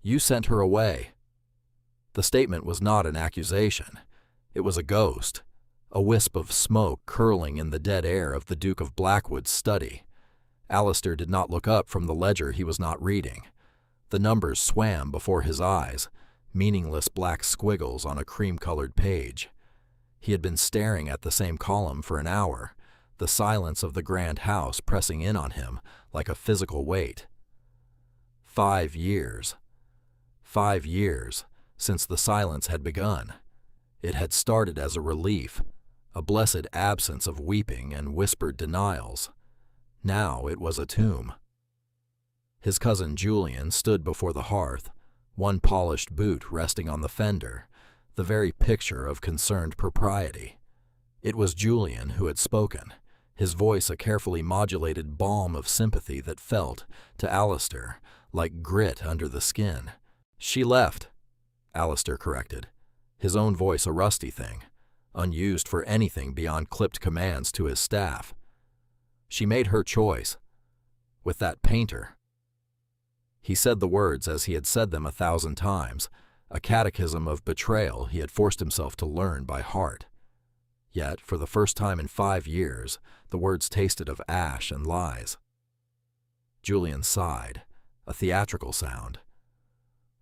You sent her away." The statement was not an accusation. It was a ghost, a wisp of smoke curling in the dead air of the Duke of Blackwood's study. Alistair did not look up from the ledger he was not reading. The numbers swam before his eyes, meaningless black squiggles on a cream-colored page. He had been staring at the same column for an hour, the silence of the grand house pressing in on him like a physical weight. 5 years. 5 years since the silence had begun. It had started as a relief, a blessed absence of weeping and whispered denials. Now it was a tomb. His cousin Julian stood before the hearth, one polished boot resting on the fender, the very picture of concerned propriety. It was Julian who had spoken, his voice a carefully modulated balm of sympathy that felt, to Alistair, like grit under the skin. "She left," Alistair corrected, his own voice a rusty thing, unused for anything beyond clipped commands to his staff. "She made her choice. With that painter." He said the words as he had said them 1,000 times, a catechism of betrayal he had forced himself to learn by heart. Yet, for the first time in 5 years, the words tasted of ash and lies. Julian sighed, a theatrical sound.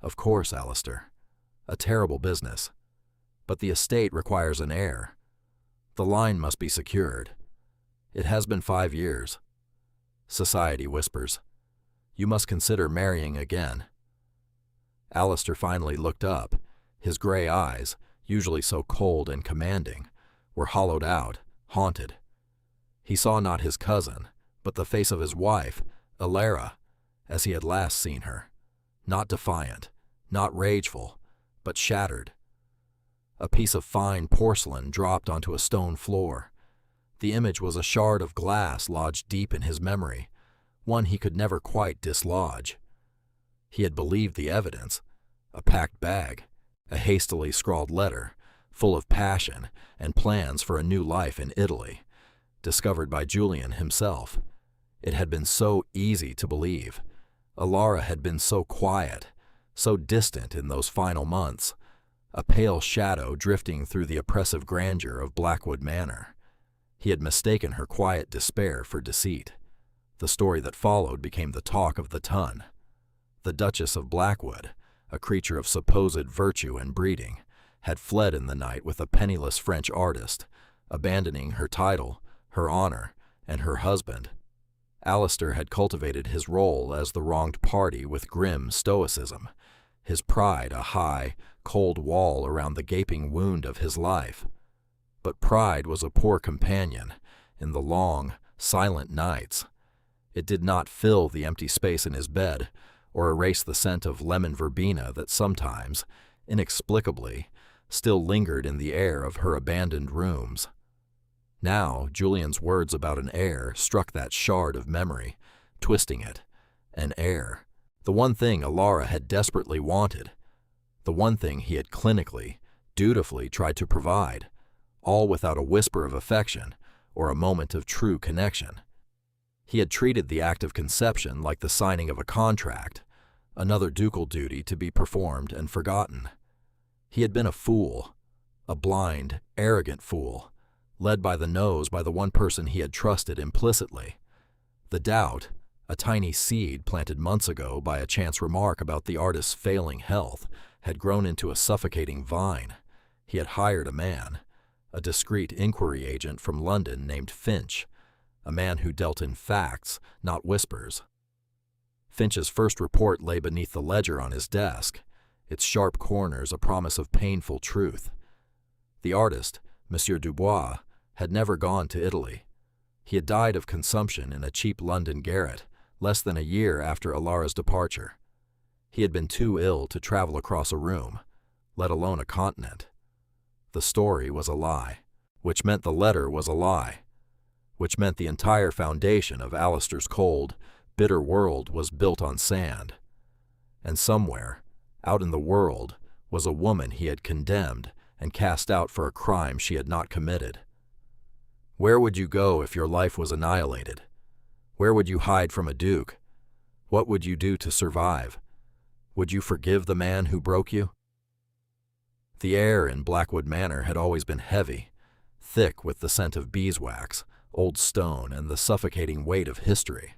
"Of course, Alistair. A terrible business. But the estate requires an heir. The line must be secured. It has been 5 years. Society whispers, 'You must consider marrying again.'" Alistair finally looked up. His gray eyes, usually so cold and commanding, were hollowed out, haunted. He saw not his cousin, but the face of his wife, Alara, as he had last seen her. Not defiant, not rageful, but shattered. A piece of fine porcelain dropped onto a stone floor. The image was a shard of glass lodged deep in his memory, one he could never quite dislodge. He had believed the evidence, a packed bag, a hastily scrawled letter, full of passion and plans for a new life in Italy, discovered by Julian himself. It had been so easy to believe. Alara had been so quiet, so distant in those final months, a pale shadow drifting through the oppressive grandeur of Blackwood Manor. He had mistaken her quiet despair for deceit. The story that followed became the talk of the ton. The Duchess of Blackwood, a creature of supposed virtue and breeding, had fled in the night with a penniless French artist, abandoning her title, her honor, and her husband. Alistair had cultivated his role as the wronged party with grim stoicism, his pride a high, cold wall around the gaping wound of his life. But pride was a poor companion in the long, silent nights. It did not fill the empty space in his bed or erase the scent of lemon verbena that sometimes, inexplicably, still lingered in the air of her abandoned rooms. Now, Julian's words about an heir struck that shard of memory, twisting it. An heir. The one thing Alara had desperately wanted. The one thing he had clinically, dutifully tried to provide, all without a whisper of affection or a moment of true connection. He had treated the act of conception like the signing of a contract, another ducal duty to be performed and forgotten. He had been a fool, a blind, arrogant fool, led by the nose by the one person he had trusted implicitly. The doubt, a tiny seed planted months ago by a chance remark about the artist's failing health, had grown into a suffocating vine. He had hired a man, a discreet inquiry agent from London named Finch, a man who dealt in facts, not whispers. Finch's first report lay beneath the ledger on his desk, its sharp corners a promise of painful truth. The artist, Monsieur Dubois, had never gone to Italy. He had died of consumption in a cheap London garret less than a year after Alara's departure. He had been too ill to travel across a room, let alone a continent. The story was a lie, which meant the letter was a lie, which meant the entire foundation of Alistair's cold, bitter world was built on sand. And somewhere, out in the world, was a woman he had condemned and cast out for a crime she had not committed. Where would you go if your life was annihilated? Where would you hide from a duke? What would you do to survive? Would you forgive the man who broke you? The air in Blackwood Manor had always been heavy, thick with the scent of beeswax, old stone, and the suffocating weight of history.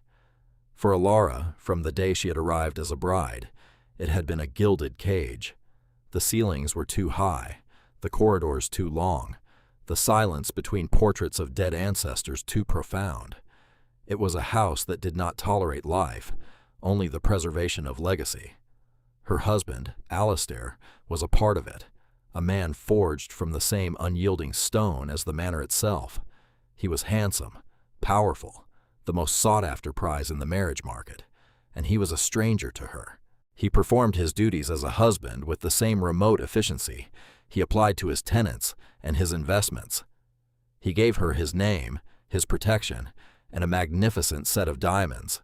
For Alara, from the day she had arrived as a bride, it had been a gilded cage. The ceilings were too high, the corridors too long, the silence between portraits of dead ancestors too profound. It was a house that did not tolerate life, only the preservation of legacy. Her husband, Alistair, was a part of it, a man forged from the same unyielding stone as the manor itself. He was handsome, powerful, the most sought-after prize in the marriage market, and he was a stranger to her. He performed his duties as a husband with the same remote efficiency he applied to his tenants and his investments. He gave her his name, his protection, and a magnificent set of diamonds.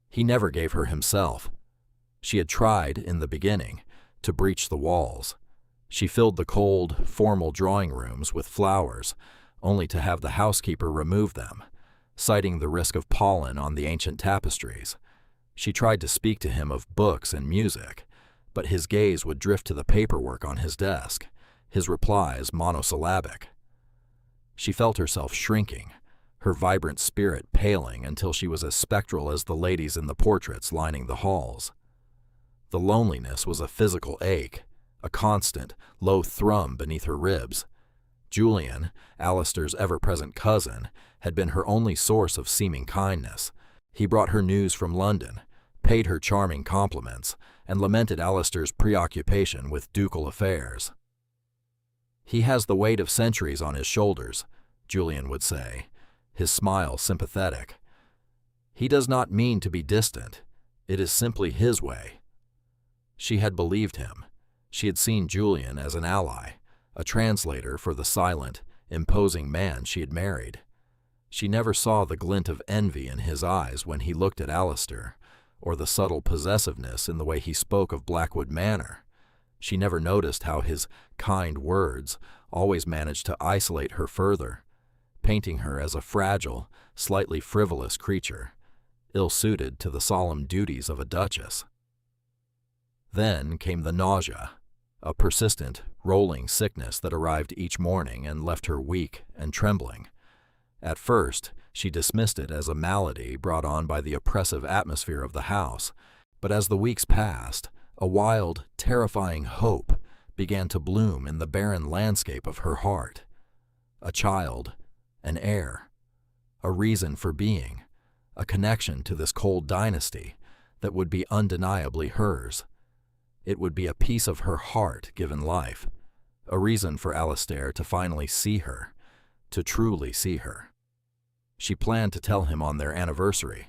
He never gave her himself. She had tried, in the beginning, to breach the walls. She filled the cold, formal drawing rooms with flowers, only to have the housekeeper remove them, citing the risk of pollen on the ancient tapestries. She tried to speak to him of books and music, but his gaze would drift to the paperwork on his desk, his replies monosyllabic. She felt herself shrinking, her vibrant spirit paling until she was as spectral as the ladies in the portraits lining the halls. The loneliness was a physical ache, a constant, low thrum beneath her ribs. Julian, Alistair's ever-present cousin, had been her only source of seeming kindness. He brought her news from London, paid her charming compliments, and lamented Alistair's preoccupation with ducal affairs. "He has the weight of centuries on his shoulders," Julian would say, his smile sympathetic. "He does not mean to be distant. It is simply his way." She had believed him. She had seen Julian as an ally, a translator for the silent, imposing man she had married. She never saw the glint of envy in his eyes when he looked at Alistair, or the subtle possessiveness in the way he spoke of Blackwood Manor. She never noticed how his kind words always managed to isolate her further, painting her as a fragile, slightly frivolous creature, ill-suited to the solemn duties of a duchess. Then came the nausea, a persistent, rolling sickness that arrived each morning and left her weak and trembling. At first, she dismissed it as a malady brought on by the oppressive atmosphere of the house, but as the weeks passed, a wild, terrifying hope began to bloom in the barren landscape of her heart. A child, an heir, a reason for being, a connection to this cold dynasty that would be undeniably hers. It would be a piece of her heart given life, a reason for Alistair to finally see her, to truly see her. She planned to tell him on their anniversary,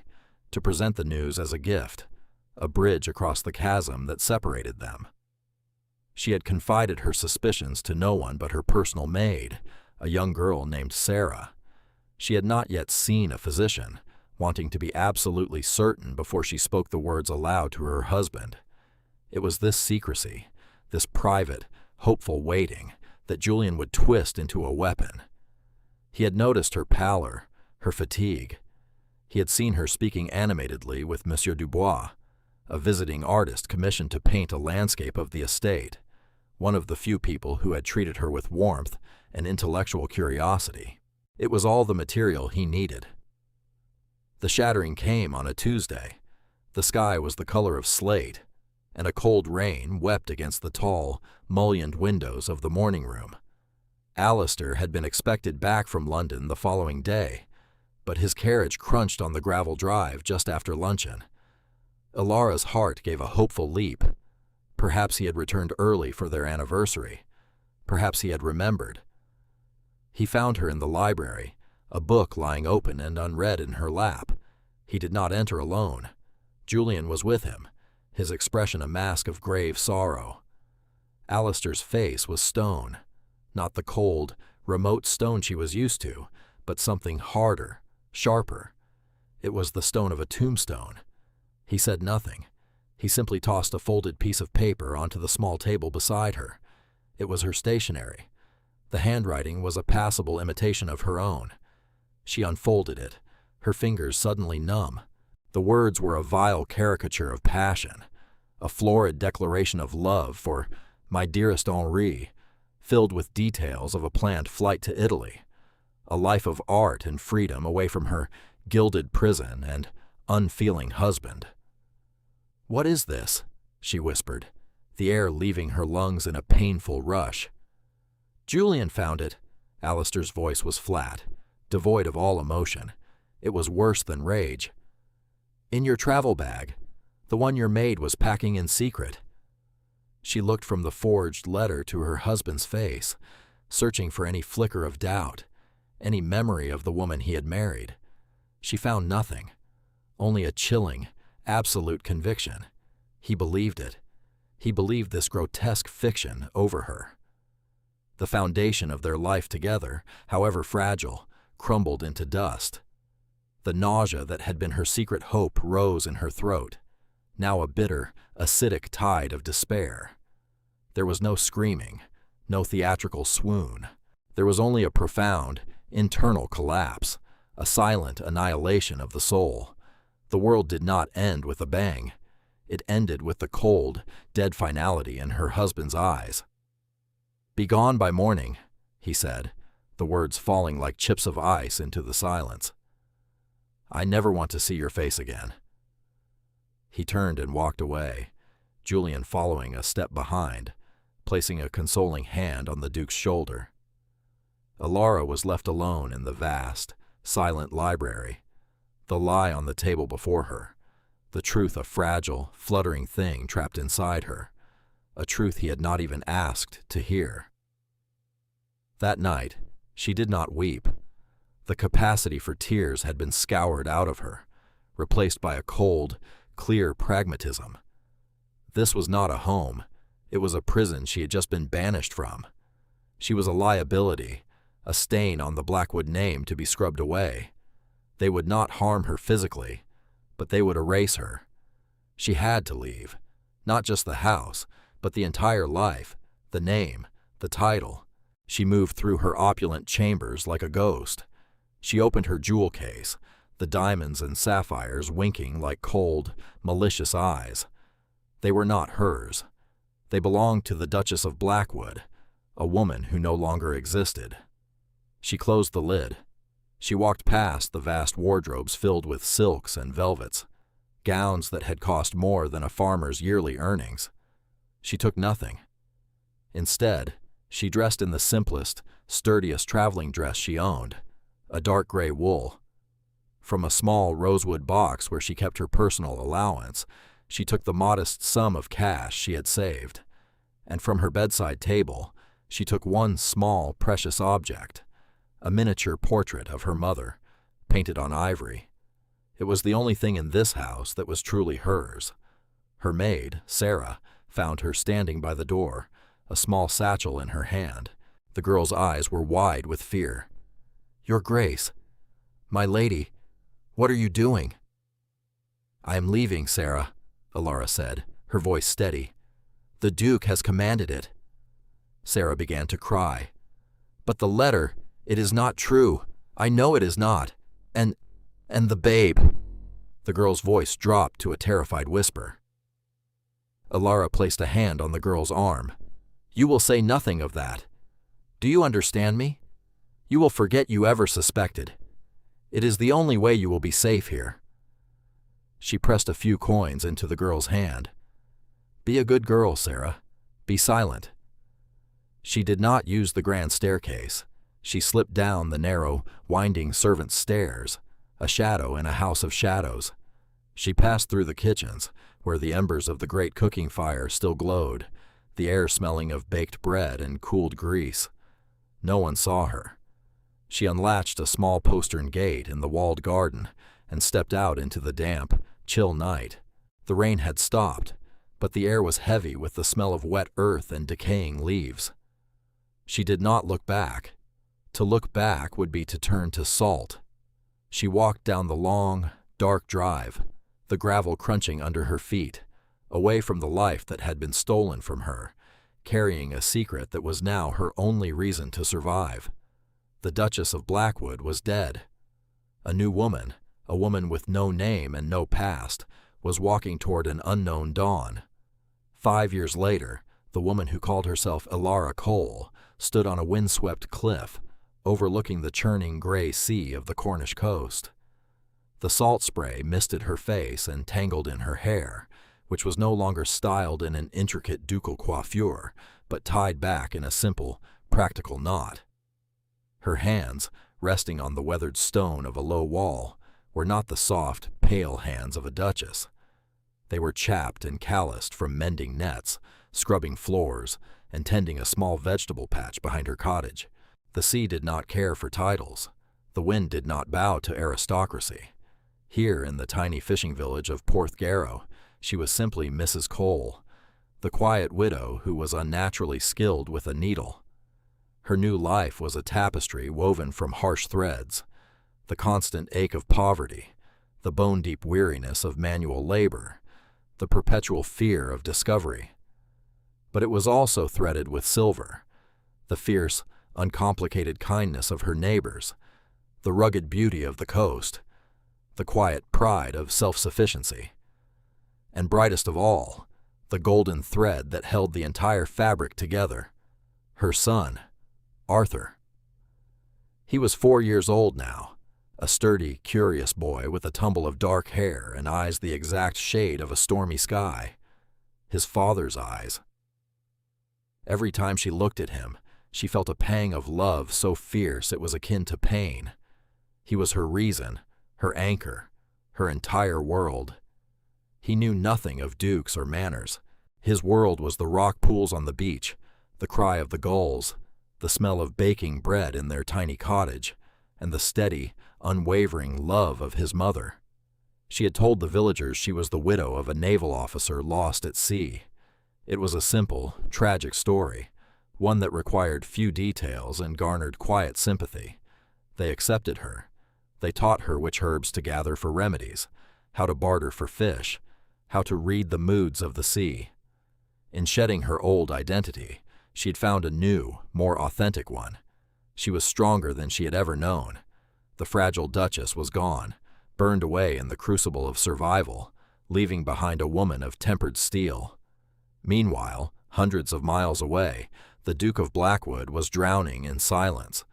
to present the news as a gift, a bridge across the chasm that separated them. She had confided her suspicions to no one but her personal maid, a young girl named Sarah. She had not yet seen a physician, wanting to be absolutely certain before she spoke the words aloud to her husband. It was this secrecy, this private, hopeful waiting, that Julian would twist into a weapon. He had noticed her pallor, her fatigue. He had seen her speaking animatedly with Monsieur Dubois, a visiting artist commissioned to paint a landscape of the estate, one of the few people who had treated her with warmth and intellectual curiosity. It was all the material he needed. The shattering came on a Tuesday. The sky was the color of slate, and a cold rain wept against the tall, mullioned windows of the morning room. Alistair had been expected back from London the following day, but his carriage crunched on the gravel drive just after luncheon. Alara's heart gave a hopeful leap. Perhaps he had returned early for their anniversary. Perhaps he had remembered. He found her in the library, a book lying open and unread in her lap. He did not enter alone. Julian was with him, his expression a mask of grave sorrow. Alistair's face was stone, not the cold, remote stone she was used to, but something harder, sharper. It was the stone of a tombstone. He said nothing. He simply tossed a folded piece of paper onto the small table beside her. It was her stationery. The handwriting was a passable imitation of her own. She unfolded it, her fingers suddenly numb. The words were a vile caricature of passion, a florid declaration of love for my dearest Henri, filled with details of a planned flight to Italy, a life of art and freedom away from her gilded prison and unfeeling husband. "What is this?" she whispered, the air leaving her lungs in a painful rush. "Julian found it." Alistair's voice was flat, devoid of all emotion. It was worse than rage. "In your travel bag, the one your maid was packing in secret." She looked from the forged letter to her husband's face, searching for any flicker of doubt, any memory of the woman he had married. She found nothing, only a chilling, absolute conviction. He believed it. He believed this grotesque fiction over her. The foundation of their life together, however fragile, crumbled into dust. The nausea that had been her secret hope rose in her throat, now a bitter, acidic tide of despair. There was no screaming, no theatrical swoon. There was only a profound, internal collapse, a silent annihilation of the soul. The world did not end with a bang. It ended with the cold, dead finality in her husband's eyes. "Be gone by morning," he said, the words falling like chips of ice into the silence. "I never want to see your face again." He turned and walked away, Julian following a step behind, placing a consoling hand on the Duke's shoulder. Alara was left alone in the vast, silent library, the lie on the table before her, the truth a fragile, fluttering thing trapped inside her, a truth he had not even asked to hear. That night, she did not weep. The capacity for tears had been scoured out of her, replaced by a cold, clear pragmatism. This was not a home. It was a prison she had just been banished from. She was a liability, a stain on the Blackwood name to be scrubbed away. They would not harm her physically, but they would erase her. She had to leave, not just the house, but the entire life, the name, the title. She moved through her opulent chambers like a ghost. She opened her jewel case, the diamonds and sapphires winking like cold, malicious eyes. They were not hers. They belonged to the Duchess of Blackwood, a woman who no longer existed. She closed the lid. She walked past the vast wardrobes filled with silks and velvets, gowns that had cost more than a farmer's yearly earnings. She took nothing. Instead, she dressed in the simplest, sturdiest traveling dress she owned, a dark gray wool. From a small rosewood box where she kept her personal allowance, she took the modest sum of cash she had saved, and from her bedside table, she took one small, precious object, a miniature portrait of her mother, painted on ivory. It was the only thing in this house that was truly hers. Her maid, Sarah, found her standing by the door, a small satchel in her hand. The girl's eyes were wide with fear. "Your Grace, my lady, what are you doing?" "I am leaving, Sarah," Alara said, her voice steady. "The Duke has commanded it." Sarah began to cry. "But the letter, it is not true. I know it is not. And the babe." The girl's voice dropped to a terrified whisper. Alara placed a hand on the girl's arm. "You will say nothing of that. Do you understand me? You will forget you ever suspected. It is the only way you will be safe here." She pressed a few coins into the girl's hand. "Be a good girl, Sarah. Be silent." She did not use the grand staircase. She slipped down the narrow, winding servants' stairs, a shadow in a house of shadows. She passed through the kitchens, where the embers of the great cooking fire still glowed, the air smelling of baked bread and cooled grease. No one saw her. She unlatched a small postern gate in the walled garden and stepped out into the damp, chill night. The rain had stopped, but the air was heavy with the smell of wet earth and decaying leaves. She did not look back. To look back would be to turn to salt. She walked down the long, dark drive, the gravel crunching under her feet, away from the life that had been stolen from her, carrying a secret that was now her only reason to survive. The Duchess of Blackwood was dead. A new woman, a woman with no name and no past, was walking toward an unknown dawn. 5 years later, the woman who called herself Elara Cole stood on a windswept cliff, overlooking the churning gray sea of the Cornish coast. The salt spray misted her face and tangled in her hair, which was no longer styled in an intricate ducal coiffure, but tied back in a simple, practical knot. Her hands, resting on the weathered stone of a low wall, were not the soft, pale hands of a duchess. They were chapped and calloused from mending nets, scrubbing floors, and tending a small vegetable patch behind her cottage. The sea did not care for titles. The wind did not bow to aristocracy. Here in the tiny fishing village of Porthgarrow, she was simply Mrs. Cole, the quiet widow who was unnaturally skilled with a needle. Her new life was a tapestry woven from harsh threads, the constant ache of poverty, the bone-deep weariness of manual labor, the perpetual fear of discovery. But it was also threaded with silver, the fierce, uncomplicated kindness of her neighbors, the rugged beauty of the coast, the quiet pride of self-sufficiency, and brightest of all, the golden thread that held the entire fabric together, her son, Arthur. He was 4 years old now, a sturdy, curious boy with a tumble of dark hair and eyes the exact shade of a stormy sky, his father's eyes. Every time she looked at him, she felt a pang of love so fierce it was akin to pain. He was her reason, her anchor, her entire world. He knew nothing of dukes or manners. His world was the rock pools on the beach, the cry of the gulls, the smell of baking bread in their tiny cottage, and the steady, unwavering love of his mother. She had told the villagers she was the widow of a naval officer lost at sea. It was a simple, tragic story, one that required few details and garnered quiet sympathy. They accepted her. They taught her which herbs to gather for remedies, how to barter for fish, how to read the moods of the sea. In shedding her old identity, she had found a new, more authentic one. She was stronger than she had ever known. The fragile duchess was gone, burned away in the crucible of survival, leaving behind a woman of tempered steel. Meanwhile, hundreds of miles away, the Duke of Blackwood was drowning in silence.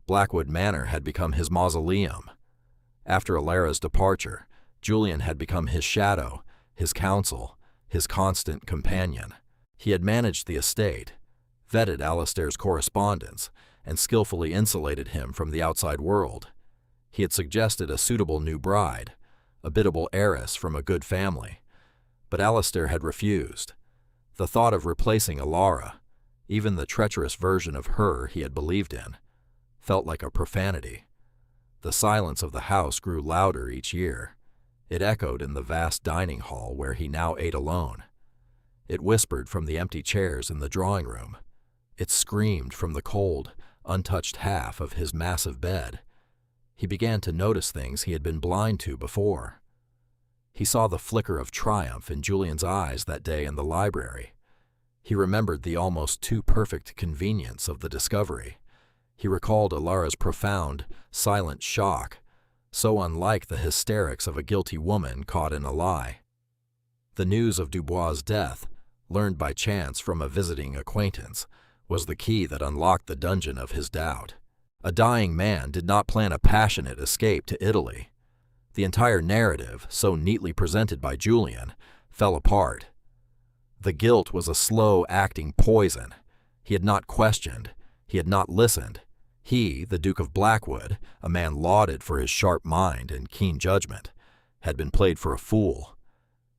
Blackwood Manor had become his mausoleum. After Elara's departure, Julian had become his shadow, his counsel, his constant companion. He had managed the estate, vetted Alistair's correspondence, and skillfully insulated him from the outside world. He had suggested a suitable new bride, a biddable heiress from a good family. But Alistair had refused. The thought of replacing Elara, even the treacherous version of her he had believed in, felt like a profanity. The silence of the house grew louder each year. It echoed in the vast dining hall where he now ate alone. It whispered from the empty chairs in the drawing room. It screamed from the cold, untouched half of his massive bed. He began to notice things he had been blind to before. He saw the flicker of triumph in Julian's eyes that day in the library. He remembered the almost too perfect convenience of the discovery. He recalled Elara's profound, silent shock, so unlike the hysterics of a guilty woman caught in a lie. The news of Dubois' death, learned by chance from a visiting acquaintance, was the key that unlocked the dungeon of his doubt. A dying man did not plan a passionate escape to Italy. The entire narrative, so neatly presented by Julian, fell apart. The guilt was a slow-acting poison. He had not questioned. He had not listened. He, the Duke of Blackwood, a man lauded for his sharp mind and keen judgment, had been played for a fool.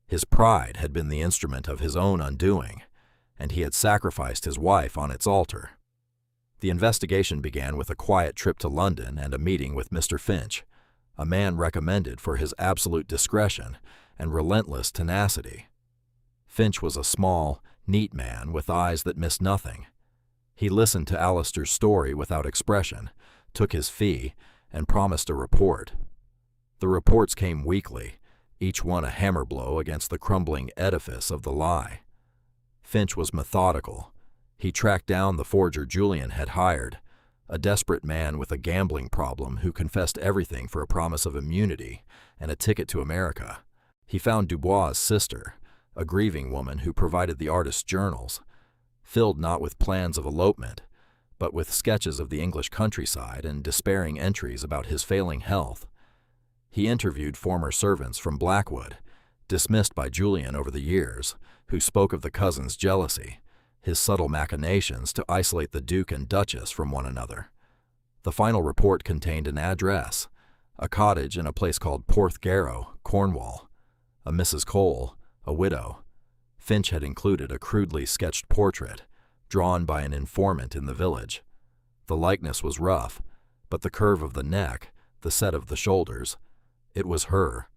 His pride had been the instrument of his own undoing, and he had sacrificed his wife on its altar. The investigation began with a quiet trip to London and a meeting with Mr. Finch, a man recommended for his absolute discretion and relentless tenacity. Finch was a small, neat man with eyes that missed nothing. He listened to Alistair's story without expression, took his fee, and promised a report. The reports came weekly, each one a hammer blow against the crumbling edifice of the lie. Finch was methodical. He tracked down the forger Julian had hired, a desperate man with a gambling problem who confessed everything for a promise of immunity and a ticket to America. He found Dubois' sister, a grieving woman who provided the artist's journals, filled not with plans of elopement, but with sketches of the English countryside and despairing entries about his failing health. He interviewed former servants from Blackwood, dismissed by Julian over the years, who spoke of the cousin's jealousy, his subtle machinations to isolate the Duke and Duchess from one another. The final report contained an address, a cottage in a place called Porthgarrow, Cornwall, a Mrs. Cole, a widow. Finch had included a crudely sketched portrait, drawn by an informant in the village. The likeness was rough, but the curve of the neck, the set of the shoulders, it was her.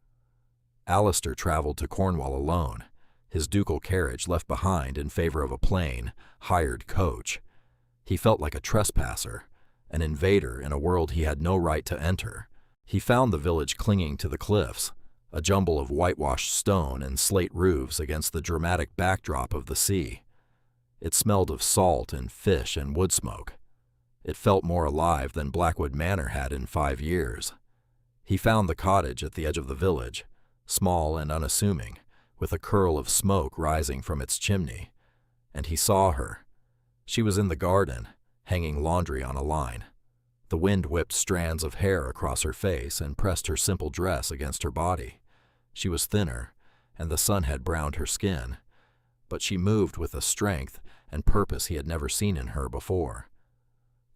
Alistair traveled to Cornwall alone, his ducal carriage left behind in favor of a plain, hired coach. He felt like a trespasser, an invader in a world he had no right to enter. He found the village clinging to the cliffs, a jumble of whitewashed stone and slate roofs against the dramatic backdrop of the sea. It smelled of salt and fish and wood smoke. It felt more alive than Blackwood Manor had in 5 years. He found the cottage at the edge of the village, small and unassuming, with a curl of smoke rising from its chimney, and he saw her. She was in the garden, hanging laundry on a line. The wind whipped strands of hair across her face and pressed her simple dress against her body. She was thinner, and the sun had browned her skin, but she moved with a strength and purpose he had never seen in her before.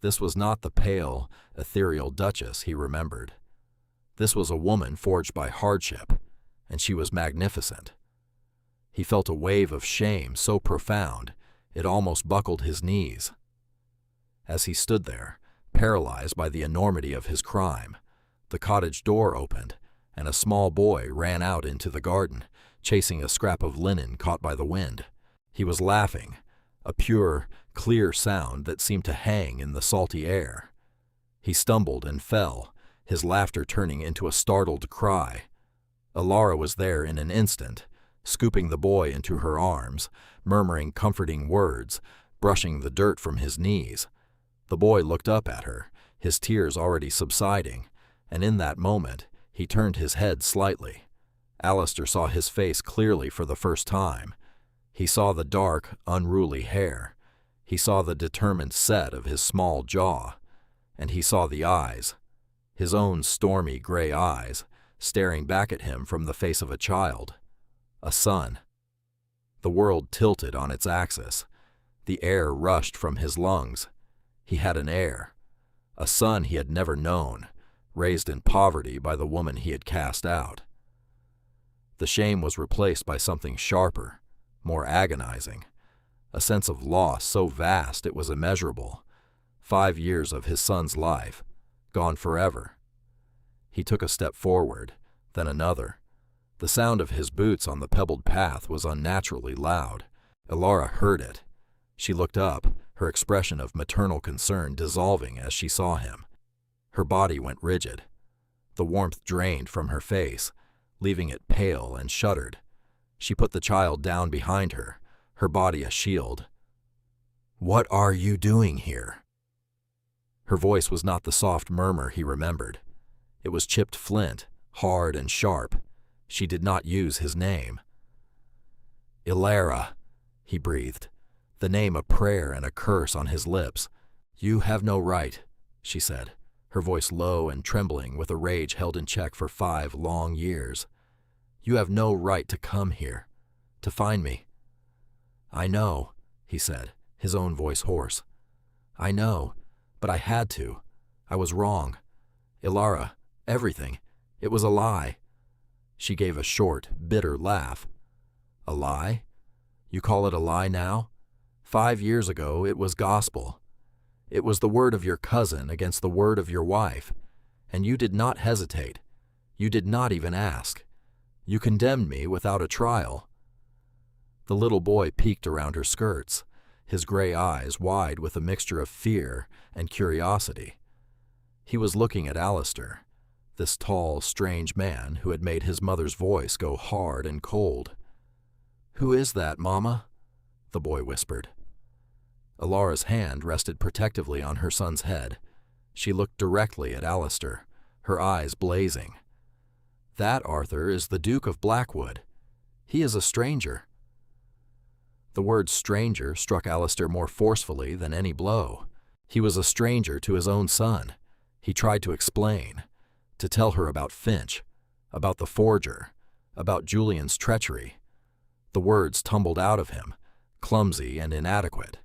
This was not the pale, ethereal Duchess he remembered. This was a woman forged by hardship, and she was magnificent. He felt a wave of shame so profound it almost buckled his knees. As he stood there, paralyzed by the enormity of his crime, the cottage door opened, and a small boy ran out into the garden, chasing a scrap of linen caught by the wind. He was laughing, a pure, clear sound that seemed to hang in the salty air. He stumbled and fell, his laughter turning into a startled cry. Alara was there in an instant, scooping the boy into her arms, murmuring comforting words, brushing the dirt from his knees. The boy looked up at her, his tears already subsiding, and in that moment he turned his head slightly. Alistair saw his face clearly for the first time. He saw the dark, unruly hair. He saw the determined set of his small jaw. And he saw the eyes, his own stormy gray eyes, staring back at him from the face of a child, a son. The world tilted on its axis. The air rushed from his lungs. He had an heir, a son he had never known, raised in poverty by the woman he had cast out. The shame was replaced by something sharper, more agonizing, a sense of loss so vast it was immeasurable. 5 years of his son's life, gone forever. He took a step forward, then another. The sound of his boots on the pebbled path was unnaturally loud. Alara heard it. She looked up, her expression of maternal concern dissolving as she saw him. Her body went rigid. The warmth drained from her face, leaving it pale and shuddered. She put the child down behind her, her body a shield. "What are you doing here?" Her voice was not the soft murmur he remembered. It was chipped flint, hard and sharp. She did not use his name. "Alara," he breathed, the name a prayer and a curse on his lips. "You have no right," she said, her voice low and trembling with a rage held in check for 5 long years. "You have no right to come here, to find me." "I know," he said, his own voice hoarse. "I know, but I had to. I was wrong. Alara, everything. It was a lie." She gave a short, bitter laugh. "A lie? You call it a lie now? 5 years ago it was gospel. It was the word of your cousin against the word of your wife, and you did not hesitate. You did not even ask. You condemned me without a trial." The little boy peeked around her skirts, his gray eyes wide with a mixture of fear and curiosity. He was looking at Alistair, this tall, strange man who had made his mother's voice go hard and cold. "Who is that, Mama?" the boy whispered. Alara's hand rested protectively on her son's head. She looked directly at Alistair, her eyes blazing. "That, Arthur, is the Duke of Blackwood. He is a stranger. The word stranger struck Alistair more forcefully than any blow. He was a stranger to his own son. He tried to explain, to tell her about Finch, about the forger, about Julian's treachery. The words tumbled out of him, clumsy and inadequate.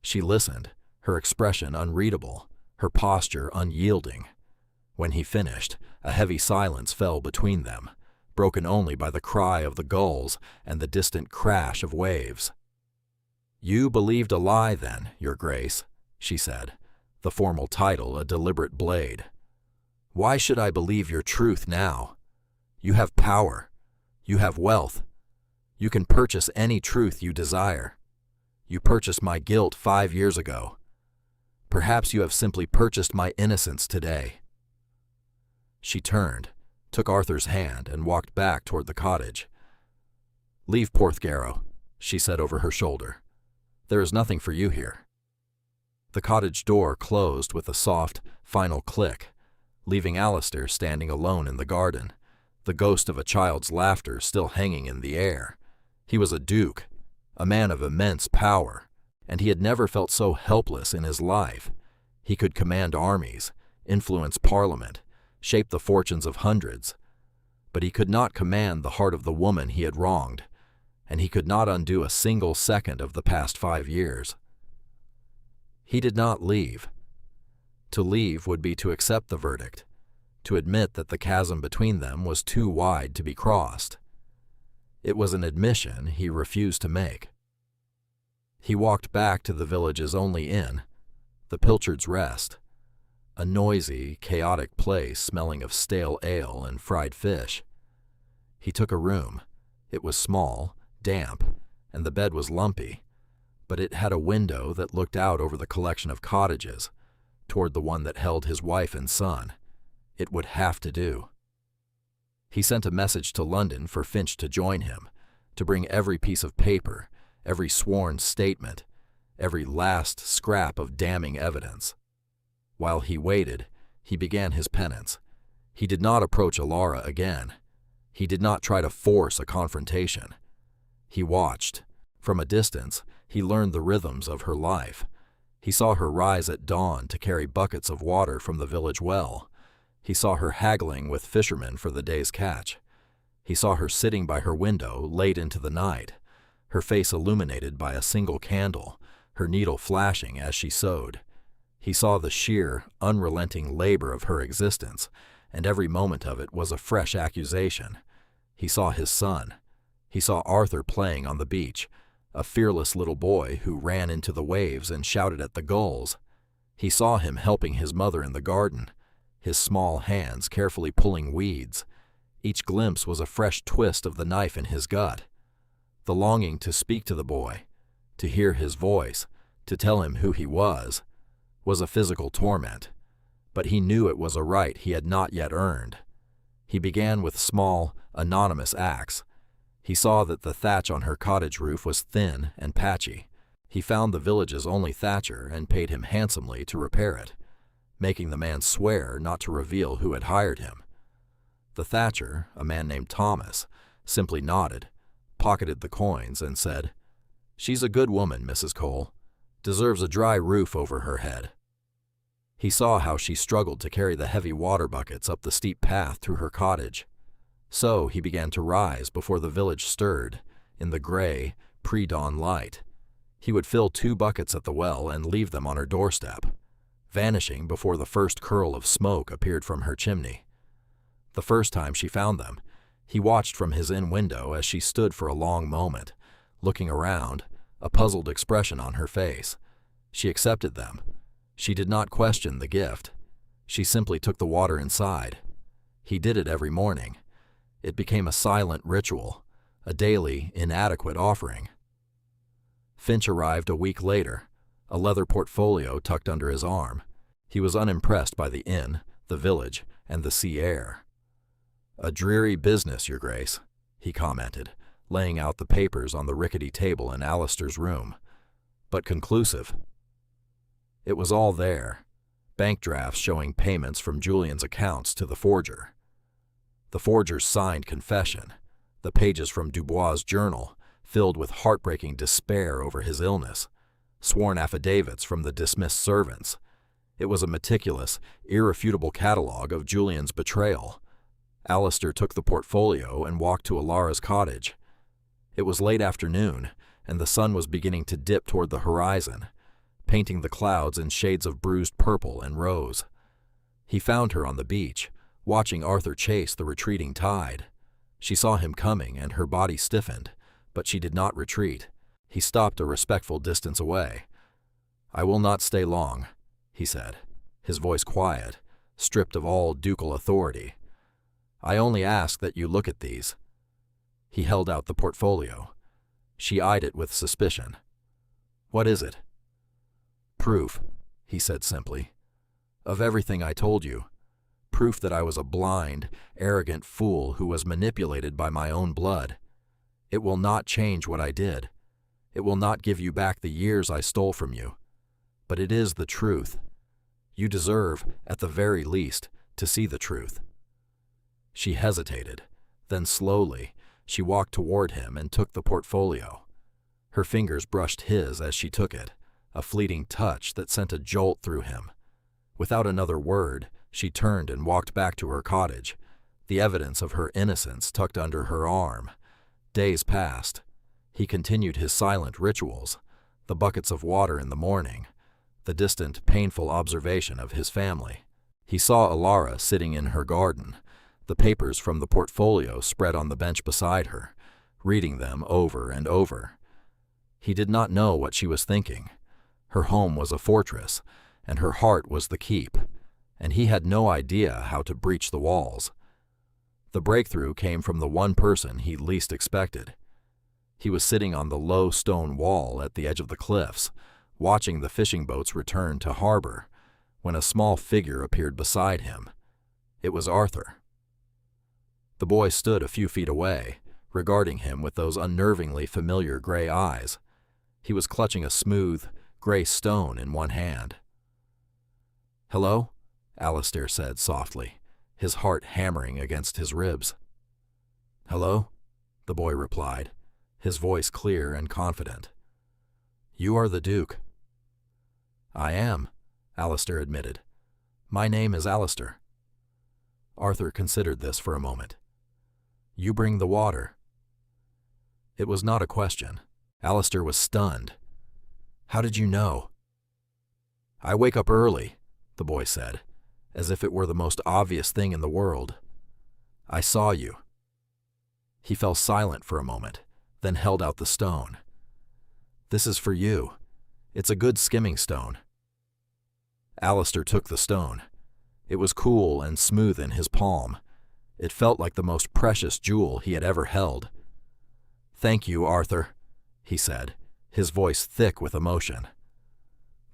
She listened, her expression unreadable, her posture unyielding. When he finished, a heavy silence fell between them, broken only by the cry of the gulls and the distant crash of waves. "You believed a lie then, Your Grace," she said, the formal title a deliberate blade. "Why should I believe your truth now? You have power. You have wealth. You can purchase any truth you desire. You purchased my guilt 5 years ago. Perhaps you have simply purchased my innocence today." She turned, took Arthur's hand, and walked back toward the cottage. "Leave Porthgarrow," she said over her shoulder. "There is nothing for you here." The cottage door closed with a soft, final click, leaving Alistair standing alone in the garden, the ghost of a child's laughter still hanging in the air. He was a duke, a man of immense power, and he had never felt so helpless in his life. He could command armies, influence parliament, shape the fortunes of hundreds, but he could not command the heart of the woman he had wronged, and he could not undo a single second of the past 5 years. He did not leave. To leave would be to accept the verdict, to admit that the chasm between them was too wide to be crossed. It was an admission he refused to make. He walked back to the village's only inn, the Pilchard's Rest, a noisy, chaotic place smelling of stale ale and fried fish. He took a room. It was small, damp, and the bed was lumpy, but it had a window that looked out over the collection of cottages, toward the one that held his wife and son. It would have to do. He sent a message to London for Finch to join him, to bring every piece of paper, every sworn statement, every last scrap of damning evidence. While he waited, he began his penance. He did not approach Alara again. He did not try to force a confrontation. He watched. From a distance, he learned the rhythms of her life. He saw her rise at dawn to carry buckets of water from the village well. He saw her haggling with fishermen for the day's catch. He saw her sitting by her window late into the night, her face illuminated by a single candle, her needle flashing as she sewed. He saw the sheer, unrelenting labor of her existence, and every moment of it was a fresh accusation. He saw his son. He saw Arthur playing on the beach, a fearless little boy who ran into the waves and shouted at the gulls. He saw him helping his mother in the garden, his small hands carefully pulling weeds. Each glimpse was a fresh twist of the knife in his gut. The longing to speak to the boy, to hear his voice, to tell him who he was a physical torment, but he knew it was a right he had not yet earned. He began with small, anonymous acts. He saw that the thatch on her cottage roof was thin and patchy. He found the village's only thatcher and paid him handsomely to repair it, making the man swear not to reveal who had hired him. The thatcher, a man named Thomas, simply nodded, pocketed the coins, and said, "She's a good woman, Mrs. Cole. Deserves a dry roof over her head." He saw how she struggled to carry the heavy water buckets up the steep path to her cottage. So he began to rise before the village stirred, in the gray, pre-dawn light. He would fill 2 buckets at the well and leave them on her doorstep, vanishing before the first curl of smoke appeared from her chimney. The first time she found them, he watched from his inn window as she stood for a long moment, looking around, a puzzled expression on her face. She accepted them. She did not question the gift. She simply took the water inside. He did it every morning. It became a silent ritual, a daily, inadequate offering. Finch arrived a week later, a leather portfolio tucked under his arm. He was unimpressed by the inn, the village, and the sea air. "A dreary business, Your Grace," he commented, laying out the papers on the rickety table in Alistair's room, "but conclusive." It was all there, bank drafts showing payments from Julian's accounts to the forger. The forger's signed confession, the pages from Dubois' journal, filled with heartbreaking despair over his illness, sworn affidavits from the dismissed servants. It was a meticulous, irrefutable catalog of Julian's betrayal. Alistair took the portfolio and walked to Alara's cottage. It was late afternoon, and the sun was beginning to dip toward the horizon, painting the clouds in shades of bruised purple and rose. He found her on the beach, watching Arthur chase the retreating tide. She saw him coming, and her body stiffened, but she did not retreat. He stopped a respectful distance away. "I will not stay long," he said, his voice quiet, stripped of all ducal authority. "I only ask that you look at these." He held out the portfolio. She eyed it with suspicion. "What is it?" "Proof," he said simply, "of everything I told you. Proof that I was a blind, arrogant fool who was manipulated by my own blood. It will not change what I did. It will not give you back the years I stole from you. But it is the truth. You deserve, at the very least, to see the truth." She hesitated. Then slowly, she walked toward him and took the portfolio. Her fingers brushed his as she took it, a fleeting touch that sent a jolt through him. Without another word, she turned and walked back to her cottage, the evidence of her innocence tucked under her arm. Days passed. He continued his silent rituals, the buckets of water in the morning, the distant, painful observation of his family. He saw Alara sitting in her garden, the papers from the portfolio spread on the bench beside her, reading them over and over. He did not know what she was thinking. Her home was a fortress, and her heart was the keep, and he had no idea how to breach the walls. The breakthrough came from the one person he least expected. He was sitting on the low stone wall at the edge of the cliffs, watching the fishing boats return to harbor, when a small figure appeared beside him. It was Arthur. The boy stood a few feet away, regarding him with those unnervingly familiar gray eyes. He was clutching a smooth, gray stone in one hand. "Hello?" Alistair said softly, his heart hammering against his ribs. "Hello?" the boy replied, his voice clear and confident. "You are the Duke." "I am," Alistair admitted. "My name is Alistair." Arthur considered this for a moment. "You bring the water." It was not a question. Alistair was stunned. "How did you know?" "I wake up early," the boy said, as if it were the most obvious thing in the world. "I saw you." He fell silent for a moment, then held out the stone. "This is for you. It's a good skimming stone." Alistair took the stone. It was cool and smooth in his palm. It felt like the most precious jewel he had ever held. "Thank you, Arthur," he said, his voice thick with emotion.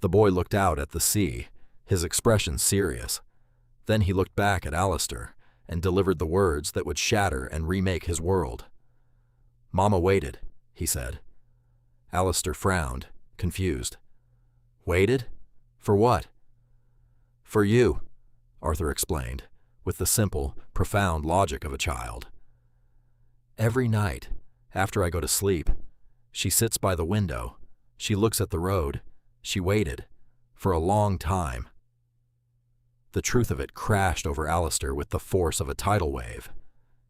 The boy looked out at the sea, his expression serious. Then he looked back at Alistair and delivered the words that would shatter and remake his world. "Mama waited," he said. Alistair frowned, confused. "Waited? For what?" "For you," Arthur explained, with the simple, profound logic of a child. "Every night, after I go to sleep, she sits by the window, she looks at the road, she waited, for a long time." The truth of it crashed over Alistair with the force of a tidal wave.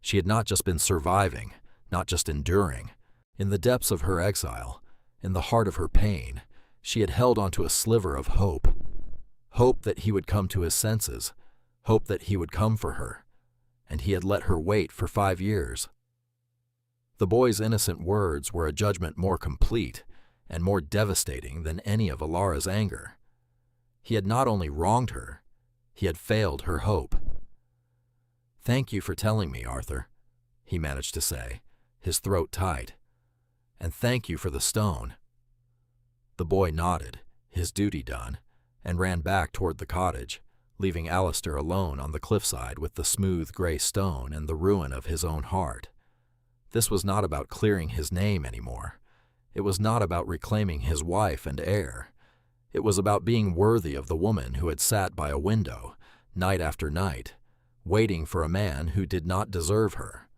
She had not just been surviving, not just enduring. In the depths of her exile, in the heart of her pain, she had held onto a sliver of hope. Hope that he would come to his senses, hope that he would come for her, and he had let her wait for 5 years. The boy's innocent words were a judgment more complete and more devastating than any of Alara's anger. He had not only wronged her, he had failed her hope. "Thank you for telling me, Arthur," he managed to say, his throat tight. "And thank you for the stone." The boy nodded, his duty done, and ran back toward the cottage, leaving Alistair alone on the cliffside with the smooth gray stone and the ruin of his own heart. This was not about clearing his name anymore. It was not about reclaiming his wife and heir. It was about being worthy of the woman who had sat by a window, night after night, waiting for a man who did not deserve her.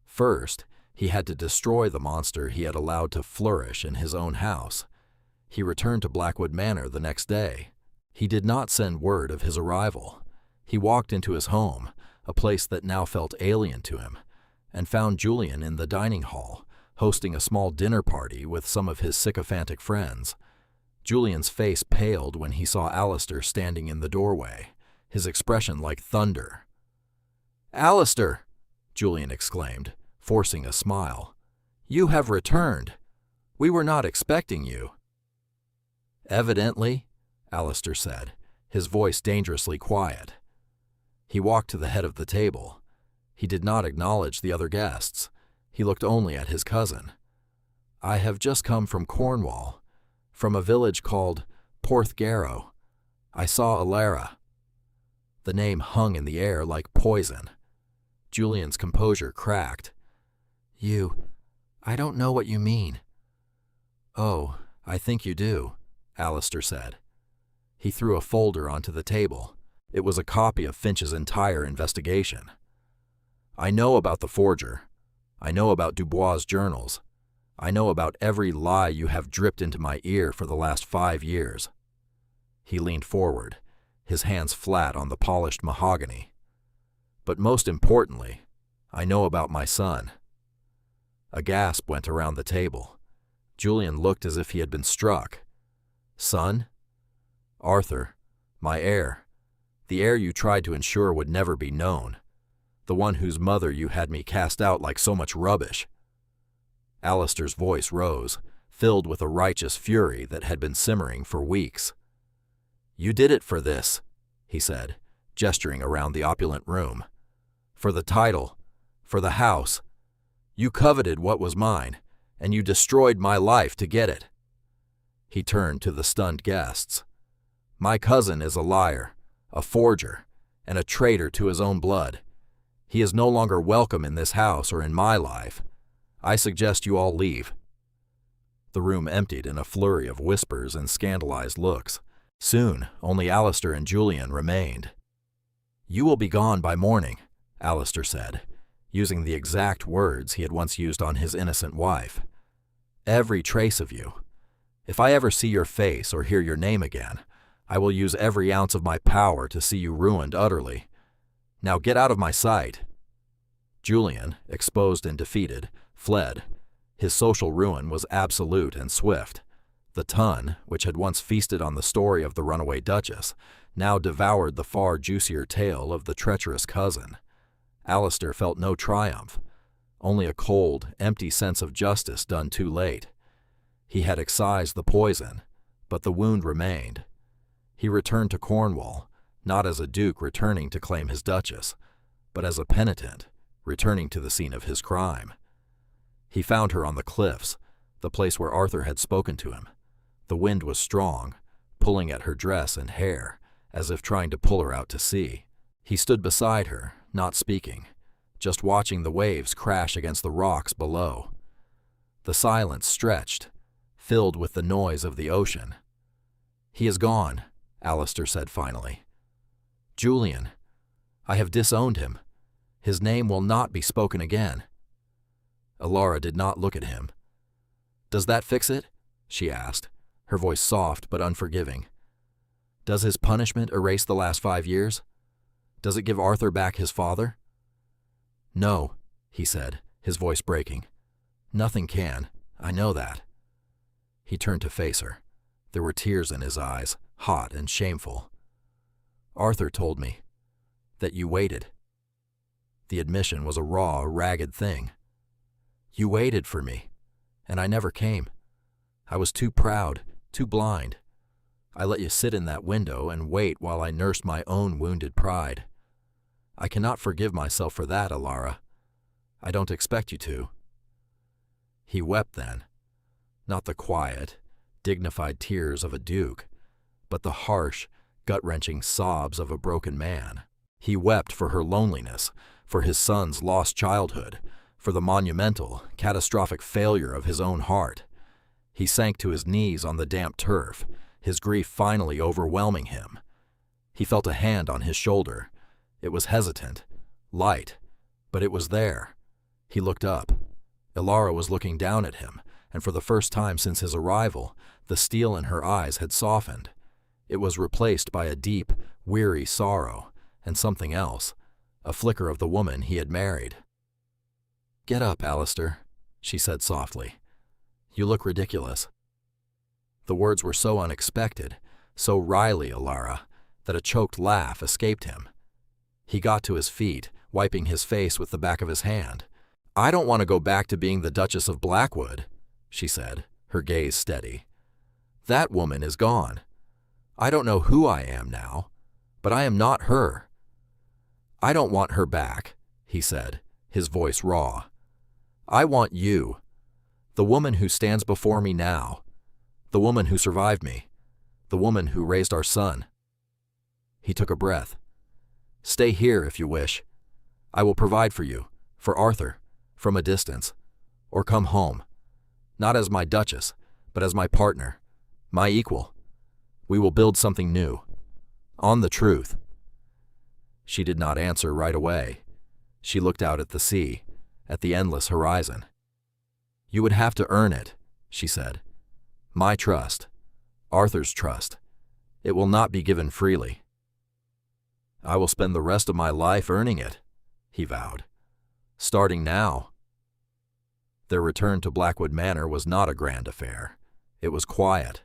First, He had to destroy the monster he had allowed to flourish in his own house. He returned to Blackwood Manor the next day. He did not send word of his arrival. He walked into his home, a place that now felt alien to him, and found Julian in the dining hall, hosting a small dinner party with some of his sycophantic friends. Julian's face paled when he saw Alistair standing in the doorway, his expression like thunder. "Alistair!" Julian exclaimed, forcing a smile. "You have returned. We were not expecting you." "Evidently," Alistair said, his voice dangerously quiet. He walked to the head of the table. He did not acknowledge the other guests. He looked only at his cousin. "I have just come from Cornwall, from a village called Porthgarrow. I saw Alara." The name hung in the air like poison. Julian's composure cracked. I don't know what you mean." "Oh, I think you do," Alistair said. He threw a folder onto the table. It was a copy of Finch's entire investigation. "I know about the forger. I know about Dubois' journals. I know about every lie you have dripped into my ear for the last 5 years." He leaned forward, his hands flat on the polished mahogany. "But most importantly, I know about my son." A gasp went around the table. Julian looked as if he had been struck. "Son?" "Arthur, my heir. The heir you tried to ensure would never be known. The one whose mother you had me cast out like so much rubbish." Alistair's voice rose, filled with a righteous fury that had been simmering for weeks. "You did it for this," he said, gesturing around the opulent room. "For the title, for the house. You coveted what was mine, and you destroyed my life to get it." He turned to the stunned guests. "My cousin is a liar, a forger, and a traitor to his own blood. He is no longer welcome in this house or in my life. I suggest you all leave." The room emptied in a flurry of whispers and scandalized looks. Soon, only Alistair and Julian remained. "You will be gone by morning," Alistair said, using the exact words he had once used on his innocent wife. "Every trace of you. If I ever see your face or hear your name again, I will use every ounce of my power to see you ruined utterly. Now get out of my sight." Julian, exposed and defeated, fled. His social ruin was absolute and swift. The Ton, which had once feasted on the story of the runaway Duchess, now devoured the far juicier tale of the treacherous cousin. Alistair felt no triumph, only a cold, empty sense of justice done too late. He had excised the poison, but the wound remained. He returned to Cornwall, not as a duke returning to claim his duchess, but as a penitent returning to the scene of his crime. He found her on the cliffs, the place where Arthur had spoken to him. The wind was strong, pulling at her dress and hair, as if trying to pull her out to sea. He stood beside her, not speaking, just watching the waves crash against the rocks below. The silence stretched, filled with the noise of the ocean. "He is gone," Alistair said finally. "Julian, I have disowned him. His name will not be spoken again." Alara did not look at him. "Does that fix it?" she asked, her voice soft but unforgiving. "Does his punishment erase the last 5 years? Does it give Arthur back his father?" "No," he said, his voice breaking. "Nothing can. I know that." He turned to face her. There were tears in his eyes, hot and shameful. "Arthur told me that you waited." The admission was a raw, ragged thing. "You waited for me, and I never came. I was too proud, too blind. I let you sit in that window and wait while I nursed my own wounded pride. I cannot forgive myself for that, Alara. I don't expect you to." He wept then, not the quiet, dignified tears of a duke, but the harsh, gut-wrenching sobs of a broken man. He wept for her loneliness, for his son's lost childhood, for the monumental, catastrophic failure of his own heart. He sank to his knees on the damp turf, his grief finally overwhelming him. He felt a hand on his shoulder. It was hesitant, light, but it was there. He looked up. Ilara was looking down at him, and for the first time since his arrival, the steel in her eyes had softened. It was replaced by a deep, weary sorrow, and something else, a flicker of the woman he had married. "Get up, Alistair," she said softly. "You look ridiculous." The words were so unexpected, so wryly Ilara, that a choked laugh escaped him. He got to his feet, wiping his face with the back of his hand. "I don't want to go back to being the Duchess of Blackwood," she said, her gaze steady. "That woman is gone. I don't know who I am now, but I am not her." "I don't want her back," he said, his voice raw. "I want you, the woman who stands before me now, the woman who survived me, the woman who raised our son." He took a breath. "Stay here if you wish. I will provide for you, for Arthur, from a distance, or come home, not as my duchess, but as my partner, my equal. We will build something new, on the truth." She did not answer right away. She looked out at the sea, at the endless horizon. "You would have to earn it," she said. "My trust, Arthur's trust. It will not be given freely." "I will spend the rest of my life earning it," he vowed. "Starting now." Their return to Blackwood Manor was not a grand affair. It was quiet.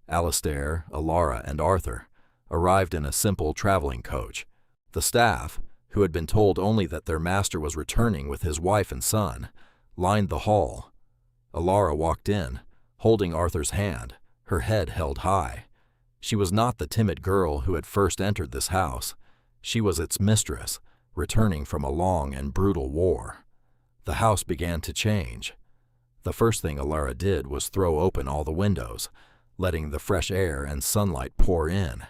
Alistair, Ilara, and Arthur arrived in a simple traveling coach. The staff, who had been told only that their master was returning with his wife and son, lined the hall. Ilara walked in, holding Arthur's hand, her head held high. She was not the timid girl who had first entered this house. She was its mistress, returning from a long and brutal war. The house began to change. The first thing Ilara did was throw open all the windows, letting the fresh air and sunlight pour in,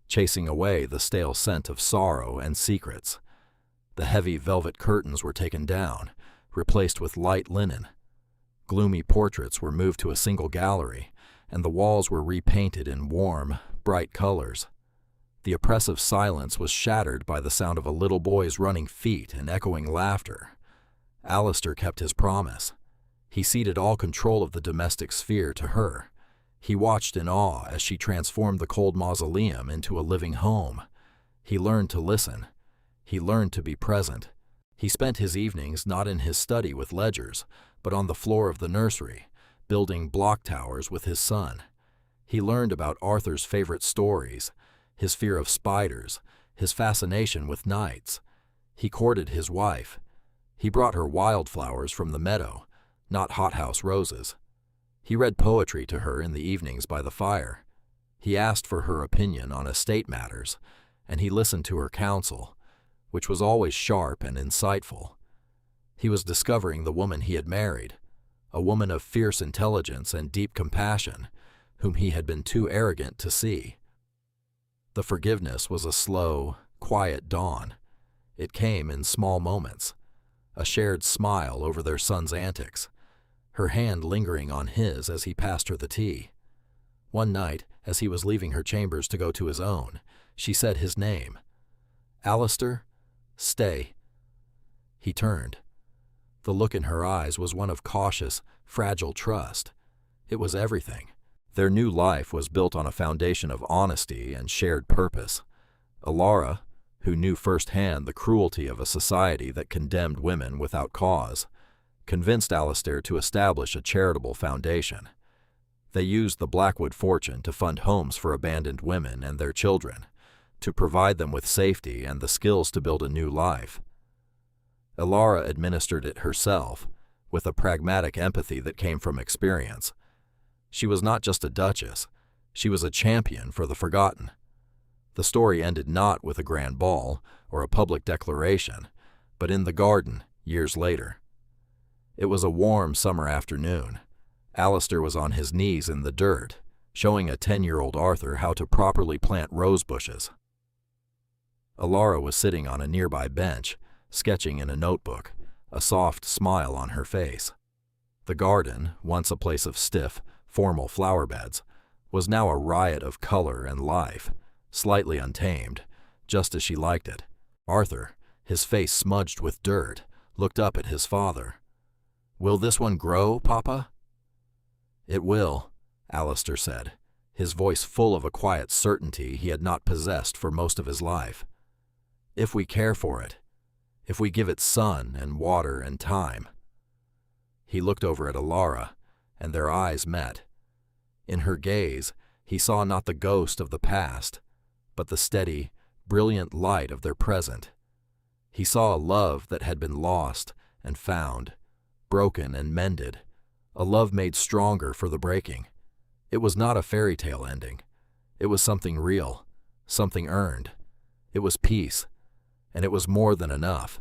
chasing away the stale scent of sorrow and secrets. The heavy velvet curtains were taken down, replaced with light linen. Gloomy portraits were moved to a single gallery, and the walls were repainted in warm, bright colors. The oppressive silence was shattered by the sound of a little boy's running feet and echoing laughter. Alistair kept his promise. He ceded all control of the domestic sphere to her. He watched in awe as she transformed the cold mausoleum into a living home. He learned to listen. He learned to be present. He spent his evenings not in his study with ledgers, but on the floor of the nursery, building block towers with his son. He learned about Arthur's favorite stories, his fear of spiders, his fascination with knights. He courted his wife. He brought her wildflowers from the meadow, not hothouse roses. He read poetry to her in the evenings by the fire. He asked for her opinion on estate matters, and he listened to her counsel, which was always sharp and insightful. He was discovering the woman he had married, a woman of fierce intelligence and deep compassion, whom he had been too arrogant to see. The forgiveness was a slow, quiet dawn. It came in small moments, a shared smile over their son's antics, her hand lingering on his as he passed her the tea. One night, as he was leaving her chambers to go to his own, she said his name. "Alistair, stay." He turned. The look in her eyes was one of cautious, fragile trust. It was everything. Their new life was built on a foundation of honesty and shared purpose. Ilara, who knew firsthand the cruelty of a society that condemned women without cause, convinced Alistair to establish a charitable foundation. They used the Blackwood fortune to fund homes for abandoned women and their children, to provide them with safety and the skills to build a new life. Ilara administered it herself, with a pragmatic empathy that came from experience. She was not just a duchess, she was a champion for the forgotten. The story ended not with a grand ball or a public declaration, but in the garden years later. It was a warm summer afternoon. Alistair was on his knees in the dirt, showing a 10-year-old Arthur how to properly plant rose bushes. Ilara was sitting on a nearby bench, sketching in a notebook, a soft smile on her face. The garden, once a place of stiff, formal flower beds, was now a riot of color and life, slightly untamed, just as she liked it. Arthur, his face smudged with dirt, looked up at his father. Will this one grow, Papa? It will, Alistair said, his voice full of a quiet certainty he had not possessed for most of his life. If we care for it, if we give it sun and water and time. He looked over at Alara, and their eyes met. In her gaze, he saw not the ghost of the past, but the steady, brilliant light of their present. He saw a love that had been lost and found, broken and mended, a love made stronger for the breaking. It was not a fairy tale ending. It was something real, something earned. It was peace, and it was more than enough.